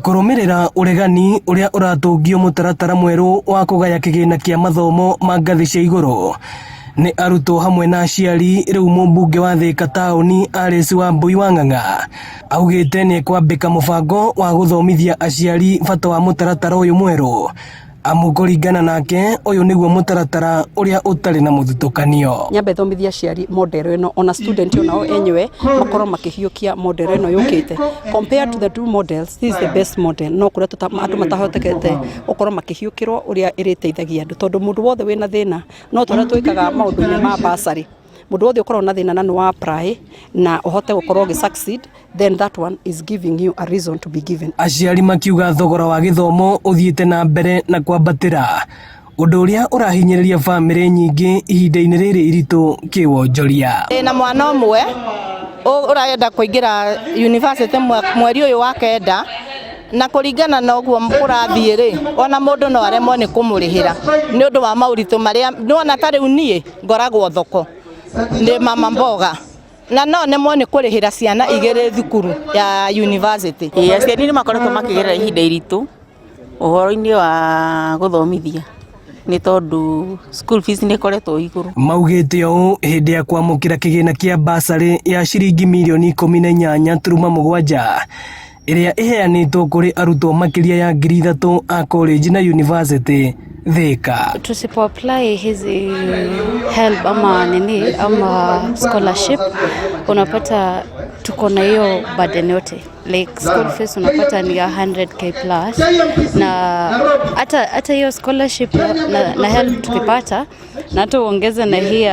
Kurumirira uregani uria uratungio mutaratara mweru wa kugaya kigina kia mathomo ma ngathi cia iguru ni arutwo hamwe na aciari. Riu mumbunge wa Thika tauni Alice Wambui wa Ng'ang'a augite ni kwambika mubango wa guthomithia aciari bata wa mutaratara uyu mweru. Amukuringana nake uyu niguo mutaratara uria utari na muthutukanio. Nyambe thomithia aciari model eno ona student onao enyewe makorwo makihiukia model eno yukite. Compared to the two models, this is the best model. No kuria andu matahotekete ukorwo makihiukirwo uria iriteithagia andu tondu mundu wothe wina thina no turia twikaga maundu-ini ma basari. Mundu wothe ukorwo na thina na no apply na uhote gukorwo gi succeed, then that one is giving you a reason to be given. Aciari makiuga thogora wa githomo uthiite na mbere na kwambatira, undu uria urahinyiriria family nyingi ihinda-ini riri iritu kiwonjoria. Na mwana umwe urayenda kuingira university mweri uyu wa kenda na kuringana na uguo mukurathie ri ona mundu no aremwo ni kumurihira ni undu wa mauritu maria nona tari unie ngoragwo thoko ni mama mboga na no nemwo ni kurihira ciana igere thukuru ya university. Aciari ni makoretwo makigerera ihinda iritu uhoro-ini wa guthomithia ni tondu school fees ni koretwo iguru. Maugite o hindi ya kwamukira kigina kia basari ya ciringi mirioni 18.7 iria iheanitwo kuri arutwo makiria ya 3,000 a college na university Thika. Tusipo apply hizi help ama nini ama scholarship unapata tuko na hiyo burden yote, like school fees unapata ni 100k plus, na hata hiyo scholarship na help tukipata na hata uongeze na hii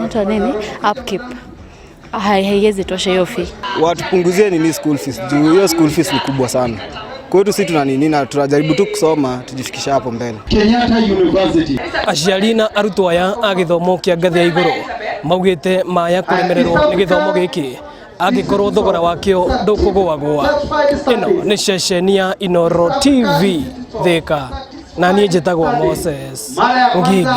hata nini upkeep haiwezi tosha hiyo fee. Watupunguzie nini school fees juu hiyo school fees ni kubwa sana. Kwetu sisi tuna nini na tunajaribu tu kusoma tujifikisha hapo mbele. Kenyatta University. Aciari na arutwo aya a githomo kia ngathi ya iguru maugite maya kuremererwo ni githomo giki angikorwo thogora wakio ndukugwagwa. Ino ni ceceni ya Inooro TV Thika na niĩ njĩtagwo Moses Ngige.